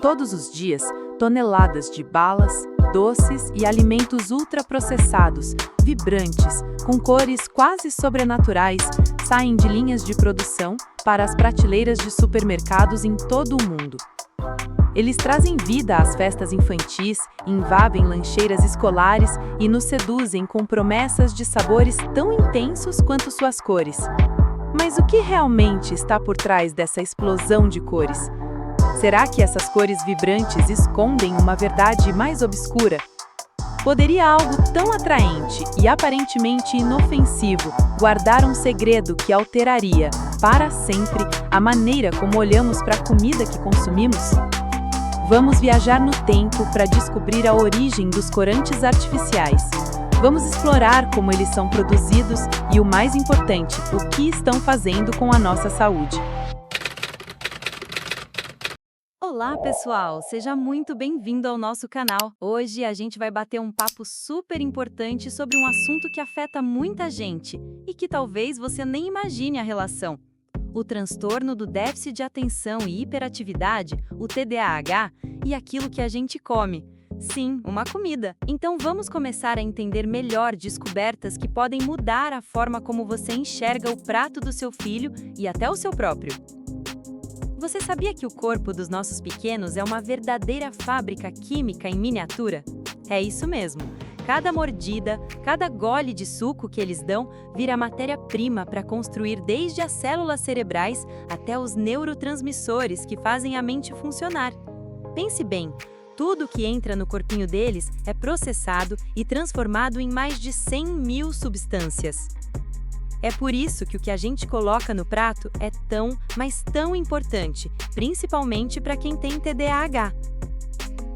Todos os dias, toneladas de balas, doces e alimentos ultraprocessados, vibrantes, com cores quase sobrenaturais, saem de linhas de produção para as prateleiras de supermercados em todo o mundo. Eles trazem vida às festas infantis, invadem lancheiras escolares e nos seduzem com promessas de sabores tão intensos quanto suas cores. Mas o que realmente está por trás dessa explosão de cores? Será que essas cores vibrantes escondem uma verdade mais obscura? Poderia algo tão atraente e aparentemente inofensivo guardar um segredo que alteraria, para sempre, a maneira como olhamos para a comida que consumimos? Vamos viajar no tempo para descobrir a origem dos corantes artificiais. Vamos explorar como eles são produzidos e, o mais importante, o que estão fazendo com a nossa saúde. Olá, pessoal! Seja muito bem-vindo ao nosso canal. Hoje a gente vai bater um papo super importante sobre um assunto que afeta muita gente e que talvez você nem imagine a relação. O transtorno do déficit de atenção e hiperatividade, o TDAH, e aquilo que a gente come. Sim, uma comida. Então vamos começar a entender melhor descobertas que podem mudar a forma como você enxerga o prato do seu filho e até o seu próprio. Você sabia que o corpo dos nossos pequenos é uma verdadeira fábrica química em miniatura? É isso mesmo. Cada mordida, cada gole de suco que eles dão vira matéria-prima para construir desde as células cerebrais até os neurotransmissores que fazem a mente funcionar. Pense bem, tudo que entra no corpinho deles é processado e transformado em mais de 100 mil substâncias. É por isso que o que a gente coloca no prato é tão, mas tão importante, principalmente para quem tem TDAH.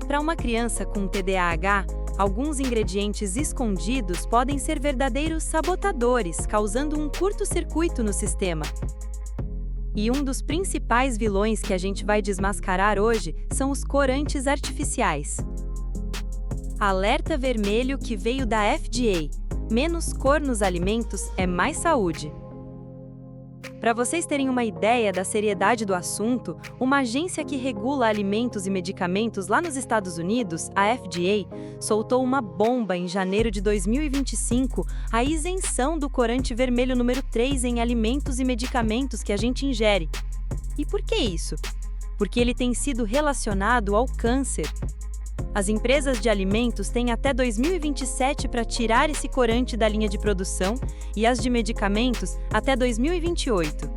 Para uma criança com TDAH, alguns ingredientes escondidos podem ser verdadeiros sabotadores, causando um curto-circuito no sistema. E um dos principais vilões que a gente vai desmascarar hoje são os corantes artificiais. Alerta vermelho que veio da FDA. Menos cor nos alimentos é mais saúde. Para vocês terem uma ideia da seriedade do assunto, uma agência que regula alimentos e medicamentos lá nos Estados Unidos, a FDA, soltou uma bomba em janeiro de 2025, a isenção do corante vermelho número 3 em alimentos e medicamentos que a gente ingere. E por que isso? Porque ele tem sido relacionado ao câncer. As empresas de alimentos têm até 2027 para tirar esse corante da linha de produção e as de medicamentos até 2028.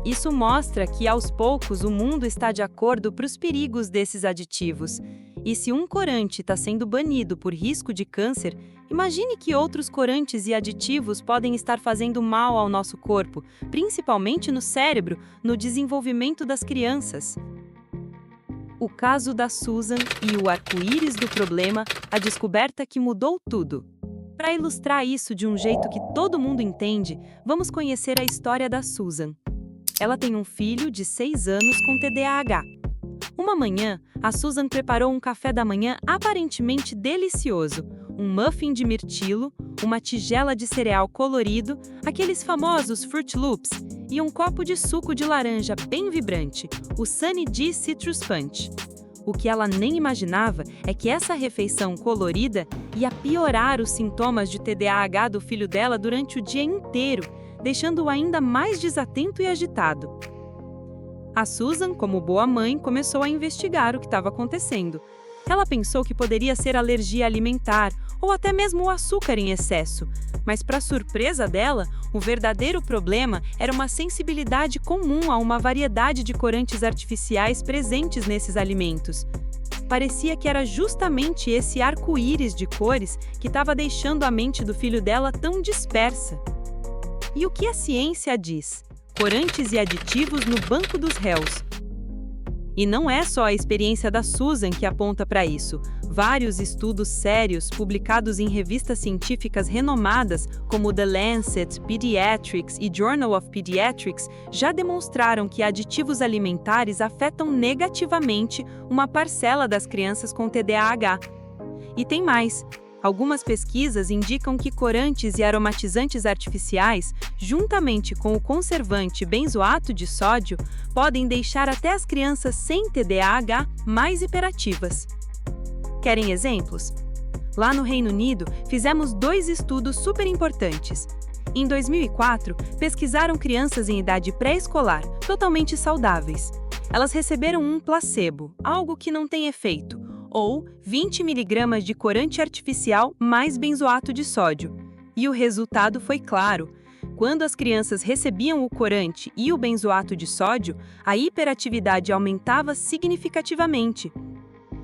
Isso mostra que, aos poucos, o mundo está de acordo para os perigos desses aditivos. E se um corante está sendo banido por risco de câncer, imagine que outros corantes e aditivos podem estar fazendo mal ao nosso corpo, principalmente no cérebro, no desenvolvimento das crianças. O caso da Susan e o arco-íris do problema, a descoberta que mudou tudo. Para ilustrar isso de um jeito que todo mundo entende, vamos conhecer a história da Susan. Ela tem um filho de 6 anos com TDAH. Uma manhã, a Susan preparou um café da manhã aparentemente delicioso, um muffin de mirtilo, uma tigela de cereal colorido, aqueles famosos Fruit Loops, e um copo de suco de laranja bem vibrante, o Sunny D Citrus Punch. O que ela nem imaginava é que essa refeição colorida ia piorar os sintomas de TDAH do filho dela durante o dia inteiro, deixando-o ainda mais desatento e agitado. A Susan, como boa mãe, começou a investigar o que estava acontecendo. Ela pensou que poderia ser alergia alimentar ou até mesmo o açúcar em excesso, mas para surpresa dela, o verdadeiro problema era uma sensibilidade comum a uma variedade de corantes artificiais presentes nesses alimentos. Parecia que era justamente esse arco-íris de cores que estava deixando a mente do filho dela tão dispersa. E o que a ciência diz? Corantes e aditivos no banco dos réus. E não é só a experiência da Susan que aponta para isso. Vários estudos sérios, publicados em revistas científicas renomadas, como The Lancet, Pediatrics e Journal of Pediatrics, já demonstraram que aditivos alimentares afetam negativamente uma parcela das crianças com TDAH. E tem mais. Algumas pesquisas indicam que corantes e aromatizantes artificiais, juntamente com o conservante benzoato de sódio, podem deixar até as crianças sem TDAH mais hiperativas. Querem exemplos? Lá no Reino Unido, fizemos 2 estudos super importantes. Em 2004, pesquisaram crianças em idade pré-escolar, totalmente saudáveis. Elas receberam um placebo, algo que não tem efeito, ou 20 mg de corante artificial mais benzoato de sódio. E o resultado foi claro. Quando as crianças recebiam o corante e o benzoato de sódio, a hiperatividade aumentava significativamente.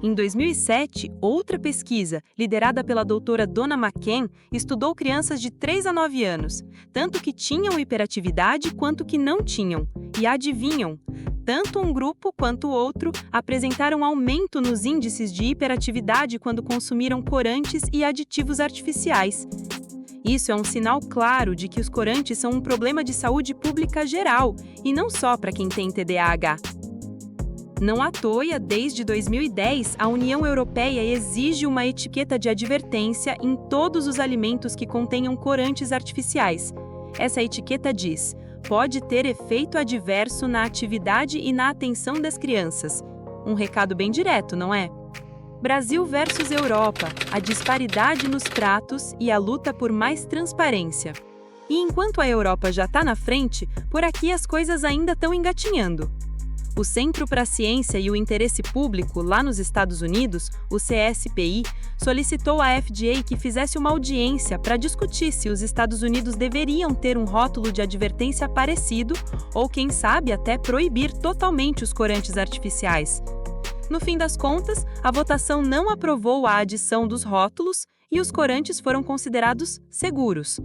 Em 2007, outra pesquisa, liderada pela doutora Donna McCann, estudou crianças de 3 a 9 anos, tanto que tinham hiperatividade quanto que não tinham. E adivinham? Tanto um grupo quanto o outro apresentaram aumento nos índices de hiperatividade quando consumiram corantes e aditivos artificiais. Isso é um sinal claro de que os corantes são um problema de saúde pública geral, e não só para quem tem TDAH. Não à toa, desde 2010, a União Europeia exige uma etiqueta de advertência em todos os alimentos que contenham corantes artificiais. Essa etiqueta diz: pode ter efeito adverso na atividade e na atenção das crianças. Um recado bem direto, não é? Brasil versus Europa, a disparidade nos pratos e a luta por mais transparência. E enquanto a Europa já está na frente, por aqui as coisas ainda estão engatinhando. O Centro para a Ciência e o Interesse Público, lá nos Estados Unidos, o CSPI, solicitou à FDA que fizesse uma audiência para discutir se os Estados Unidos deveriam ter um rótulo de advertência parecido ou, quem sabe, até proibir totalmente os corantes artificiais. No fim das contas, a votação não aprovou a adição dos rótulos e os corantes foram considerados seguros.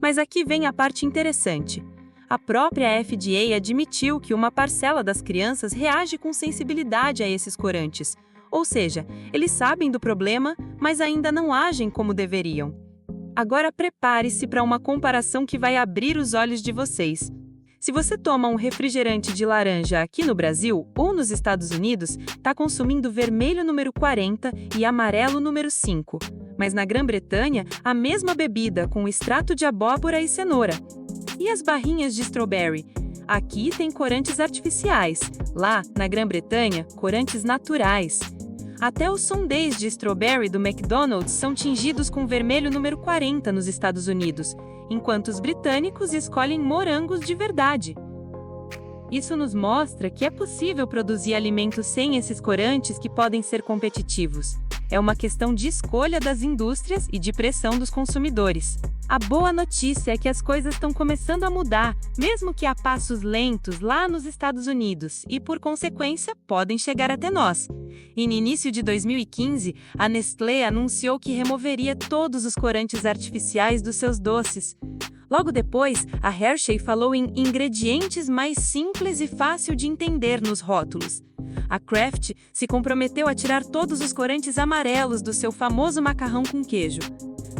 Mas aqui vem a parte interessante. A própria FDA admitiu que uma parcela das crianças reage com sensibilidade a esses corantes. Ou seja, eles sabem do problema, mas ainda não agem como deveriam. Agora prepare-se para uma comparação que vai abrir os olhos de vocês. Se você toma um refrigerante de laranja aqui no Brasil ou nos Estados Unidos, está consumindo vermelho número 40 e amarelo número 5. Mas na Grã-Bretanha, a mesma bebida com extrato de abóbora e cenoura. E as barrinhas de strawberry? Aqui tem corantes artificiais. Lá, na Grã-Bretanha, corantes naturais. Até os sundaes de strawberry do McDonald's são tingidos com vermelho número 40 nos Estados Unidos, enquanto os britânicos escolhem morangos de verdade. Isso nos mostra que é possível produzir alimentos sem esses corantes que podem ser competitivos. É uma questão de escolha das indústrias e de pressão dos consumidores. A boa notícia é que as coisas estão começando a mudar, mesmo que a passos lentos lá nos Estados Unidos, e por consequência podem chegar até nós. E no início de 2015, a Nestlé anunciou que removeria todos os corantes artificiais dos seus doces. Logo depois, a Hershey falou em ingredientes mais simples e fácil de entender nos rótulos. A Kraft se comprometeu a tirar todos os corantes amarelos do seu famoso macarrão com queijo.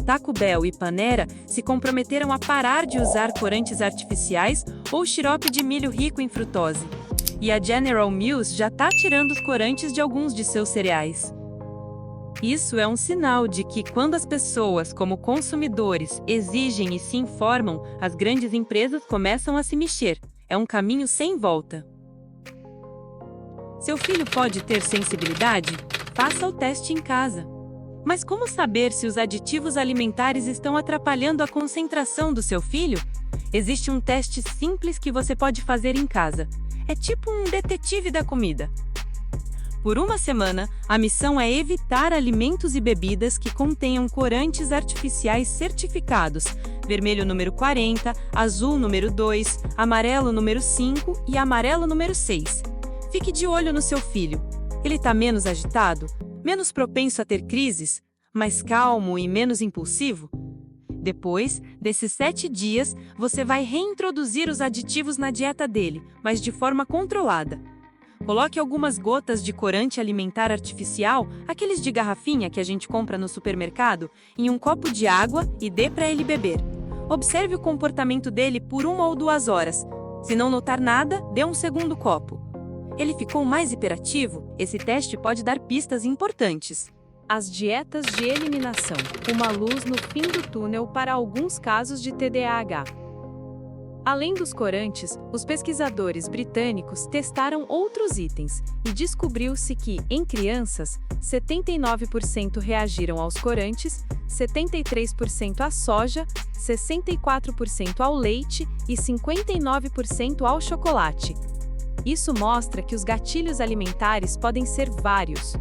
Taco Bell e Panera se comprometeram a parar de usar corantes artificiais ou xarope de milho rico em frutose. E a General Mills já está tirando os corantes de alguns de seus cereais. Isso é um sinal de que, quando as pessoas, como consumidores, exigem e se informam, as grandes empresas começam a se mexer. É um caminho sem volta. Seu filho pode ter sensibilidade? Faça o teste em casa. Mas como saber se os aditivos alimentares estão atrapalhando a concentração do seu filho? Existe um teste simples que você pode fazer em casa. É tipo um detetive da comida. Por uma semana, a missão é evitar alimentos e bebidas que contenham corantes artificiais certificados, vermelho número 40, azul número 2, amarelo número 5 e amarelo número 6. Fique de olho no seu filho. Ele está menos agitado? Menos propenso a ter crises? Mais calmo e menos impulsivo? Depois desses 7 dias, você vai reintroduzir os aditivos na dieta dele, mas de forma controlada. Coloque algumas gotas de corante alimentar artificial, aqueles de garrafinha que a gente compra no supermercado, em um copo de água e dê para ele beber. Observe o comportamento dele por 1 ou 2 horas. Se não notar nada, dê um segundo copo. Ele ficou mais hiperativo? Esse teste pode dar pistas importantes. As dietas de eliminação, uma luz no fim do túnel para alguns casos de TDAH. Além dos corantes, os pesquisadores britânicos testaram outros itens e descobriu-se que, em crianças, 79% reagiram aos corantes, 73% à soja, 64% ao leite e 59% ao chocolate. Isso mostra que os gatilhos alimentares podem ser vários.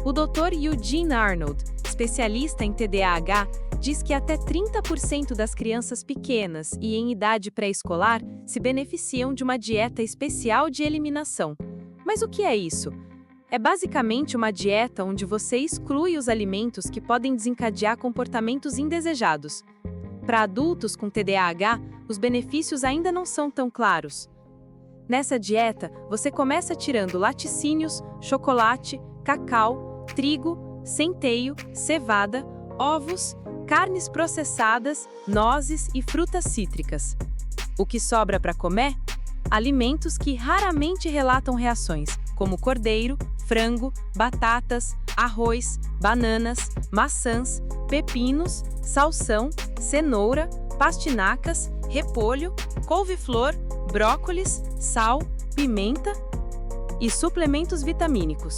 O Dr. Eugene Arnold, especialista em TDAH, diz que até 30% das crianças pequenas e em idade pré-escolar se beneficiam de uma dieta especial de eliminação. Mas o que é isso? É basicamente uma dieta onde você exclui os alimentos que podem desencadear comportamentos indesejados. Para adultos com TDAH, os benefícios ainda não são tão claros. Nessa dieta, você começa tirando laticínios, chocolate, cacau, trigo, centeio, cevada, ovos, carnes processadas, nozes e frutas cítricas. O que sobra para comer? Alimentos que raramente relatam reações, como cordeiro, frango, batatas, arroz, bananas, maçãs, pepinos, salsão, cenoura, pastinacas, repolho, couve-flor, brócolis, sal, pimenta e suplementos vitamínicos.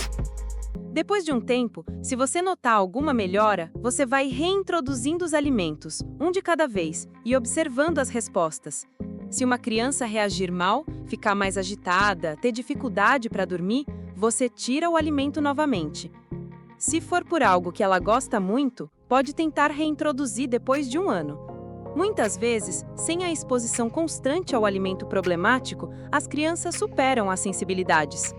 Depois de um tempo, se você notar alguma melhora, você vai reintroduzindo os alimentos, um de cada vez, e observando as respostas. Se uma criança reagir mal, ficar mais agitada, ter dificuldade para dormir, você tira o alimento novamente. Se for por algo que ela gosta muito, pode tentar reintroduzir depois de um ano. Muitas vezes, sem a exposição constante ao alimento problemático, as crianças superam as sensibilidades.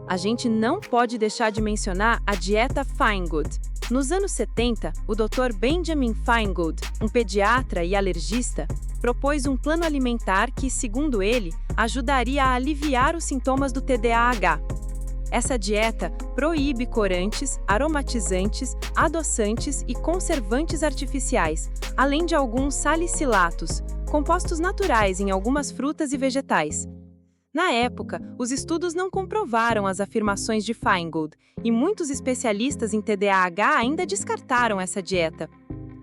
A gente não pode deixar de mencionar a dieta Feingold. Nos anos 70, o Dr. Benjamin Feingold, um pediatra e alergista, propôs um plano alimentar que, segundo ele, ajudaria a aliviar os sintomas do TDAH. Essa dieta proíbe corantes, aromatizantes, adoçantes e conservantes artificiais, além de alguns salicilatos, compostos naturais em algumas frutas e vegetais. Na época, os estudos não comprovaram as afirmações de Feingold e muitos especialistas em TDAH ainda descartaram essa dieta.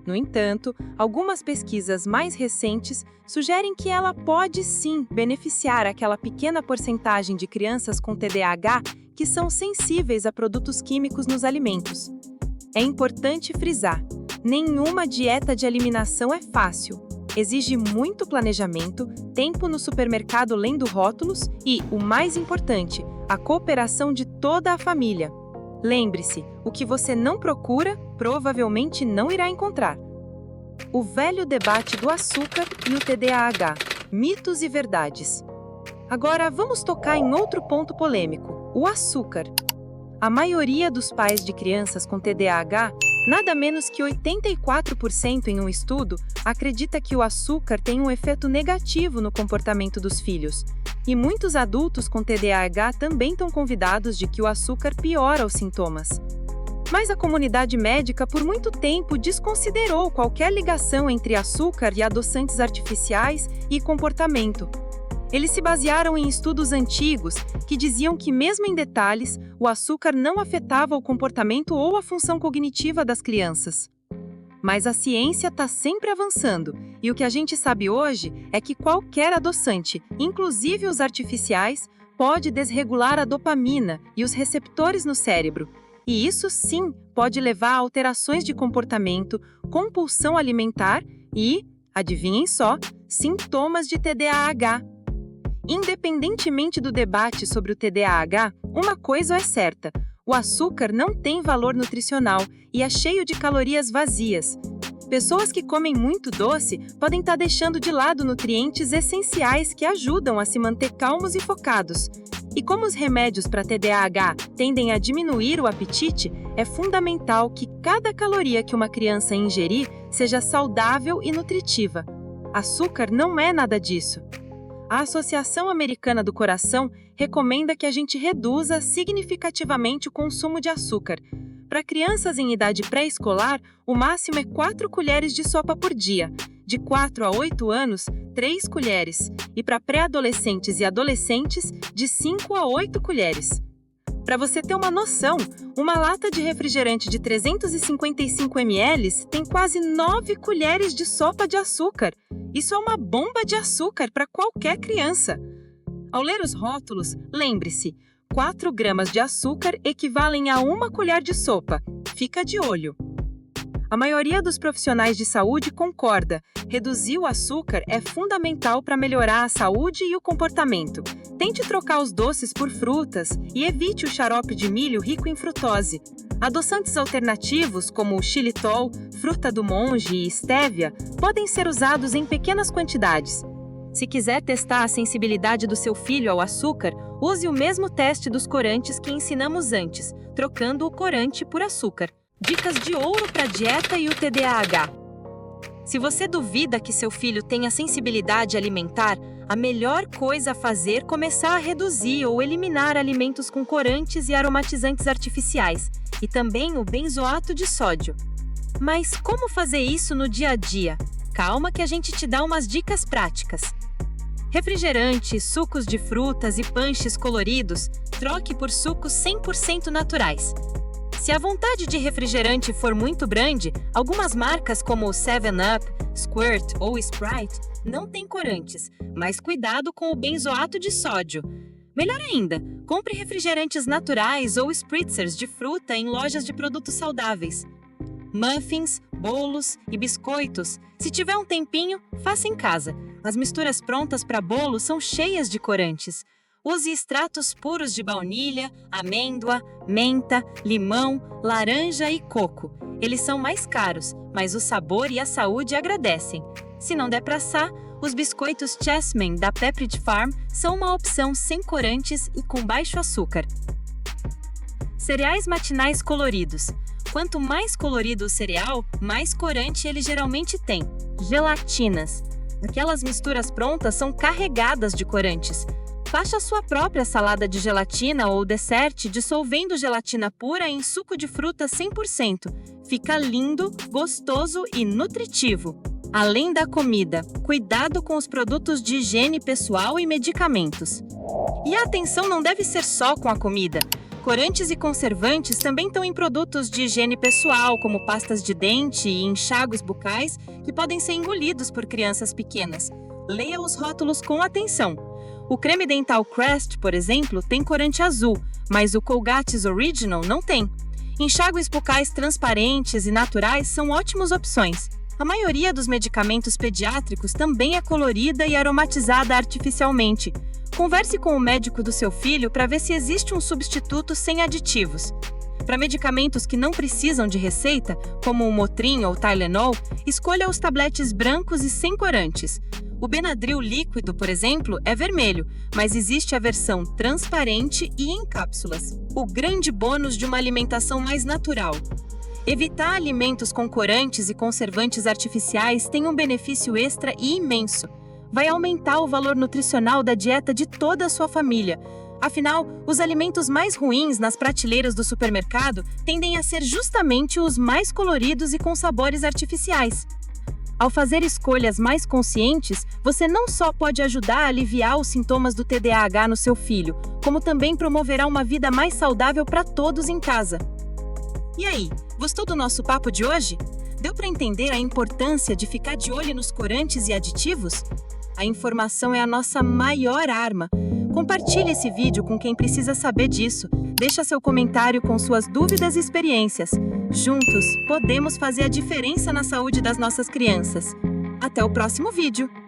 No entanto, algumas pesquisas mais recentes sugerem que ela pode sim beneficiar aquela pequena porcentagem de crianças com TDAH que são sensíveis a produtos químicos nos alimentos. É importante frisar: nenhuma dieta de eliminação é fácil. Exige muito planejamento, tempo no supermercado lendo rótulos e, o mais importante, a cooperação de toda a família. Lembre-se, o que você não procura, provavelmente não irá encontrar. O velho debate do açúcar e o TDAH, mitos e verdades. Agora vamos tocar em outro ponto polêmico, o açúcar. A maioria dos pais de crianças com TDAH, nada menos que 84% em um estudo, acredita que o açúcar tem um efeito negativo no comportamento dos filhos. E muitos adultos com TDAH também estão convidados de que o açúcar piora os sintomas. Mas a comunidade médica por muito tempo desconsiderou qualquer ligação entre açúcar e adoçantes artificiais e comportamento. Eles se basearam em estudos antigos que diziam que, mesmo em detalhes, o açúcar não afetava o comportamento ou a função cognitiva das crianças. Mas a ciência está sempre avançando, e o que a gente sabe hoje é que qualquer adoçante, inclusive os artificiais, pode desregular a dopamina e os receptores no cérebro. E isso sim pode levar a alterações de comportamento, compulsão alimentar e, adivinhem só, sintomas de TDAH. Independentemente do debate sobre o TDAH, uma coisa é certa: o açúcar não tem valor nutricional e é cheio de calorias vazias. Pessoas que comem muito doce podem estar deixando de lado nutrientes essenciais que ajudam a se manter calmos e focados. E como os remédios para TDAH tendem a diminuir o apetite, é fundamental que cada caloria que uma criança ingerir seja saudável e nutritiva. Açúcar não é nada disso. A Associação Americana do Coração recomenda que a gente reduza significativamente o consumo de açúcar. Para crianças em idade pré-escolar, o máximo é 4 colheres de sopa por dia. De 4 a 8 anos, 3 colheres. E para pré-adolescentes e adolescentes, de 5 a 8 colheres. Para você ter uma noção, uma lata de refrigerante de 355 ml tem quase 9 colheres de sopa de açúcar. Isso é uma bomba de açúcar para qualquer criança. Ao ler os rótulos, lembre-se, 4 gramas de açúcar equivalem a 1 colher de sopa. Fica de olho. A maioria dos profissionais de saúde concorda. Reduzir o açúcar é fundamental para melhorar a saúde e o comportamento. Tente trocar os doces por frutas e evite o xarope de milho rico em frutose. Adoçantes alternativos, como o xilitol, fruta do monge e estévia, podem ser usados em pequenas quantidades. Se quiser testar a sensibilidade do seu filho ao açúcar, use o mesmo teste dos corantes que ensinamos antes, trocando o corante por açúcar. Dicas de ouro para a dieta e o TDAH. Se você duvida que seu filho tenha sensibilidade alimentar, a melhor coisa a fazer é começar a reduzir ou eliminar alimentos com corantes e aromatizantes artificiais, e também o benzoato de sódio. Mas como fazer isso no dia a dia? Calma que a gente te dá umas dicas práticas. Refrigerantes, sucos de frutas e punches coloridos, troque por sucos 100% naturais. Se a vontade de refrigerante for muito grande, algumas marcas como 7-Up, Squirt ou Sprite não têm corantes, mas cuidado com o benzoato de sódio. Melhor ainda, compre refrigerantes naturais ou spritzers de fruta em lojas de produtos saudáveis. Muffins, bolos e biscoitos, se tiver um tempinho, faça em casa. As misturas prontas para bolo são cheias de corantes. Use extratos puros de baunilha, amêndoa, menta, limão, laranja e coco. Eles são mais caros, mas o sabor e a saúde agradecem. Se não der para assar, os biscoitos Chessman da Pepperidge Farm são uma opção sem corantes e com baixo açúcar. Cereais matinais coloridos. Quanto mais colorido o cereal, mais corante ele geralmente tem. Gelatinas. Aquelas misturas prontas são carregadas de corantes. Faça a sua própria salada de gelatina ou dessert dissolvendo gelatina pura em suco de fruta 100%. Fica lindo, gostoso e nutritivo. Além da comida, cuidado com os produtos de higiene pessoal e medicamentos. E a atenção não deve ser só com a comida. Corantes e conservantes também estão em produtos de higiene pessoal, como pastas de dente e enxágues bucais, que podem ser engolidos por crianças pequenas. Leia os rótulos com atenção. O creme dental Crest, por exemplo, tem corante azul, mas o Colgate's Original não tem. Enxágues bucais transparentes e naturais são ótimas opções. A maioria dos medicamentos pediátricos também é colorida e aromatizada artificialmente. Converse com o médico do seu filho para ver se existe um substituto sem aditivos. Para medicamentos que não precisam de receita, como o Motrin ou Tylenol, escolha os tabletes brancos e sem corantes. O Benadryl líquido, por exemplo, é vermelho, mas existe a versão transparente e em cápsulas. O grande bônus de uma alimentação mais natural. Evitar alimentos com corantes e conservantes artificiais tem um benefício extra e imenso. Vai aumentar o valor nutricional da dieta de toda a sua família. Afinal, os alimentos mais ruins nas prateleiras do supermercado tendem a ser justamente os mais coloridos e com sabores artificiais. Ao fazer escolhas mais conscientes, você não só pode ajudar a aliviar os sintomas do TDAH no seu filho, como também promoverá uma vida mais saudável para todos em casa. E aí, gostou do nosso papo de hoje? Deu para entender a importância de ficar de olho nos corantes e aditivos? A informação é a nossa maior arma. Compartilhe esse vídeo com quem precisa saber disso. Deixa seu comentário com suas dúvidas e experiências. Juntos, podemos fazer a diferença na saúde das nossas crianças. Até o próximo vídeo!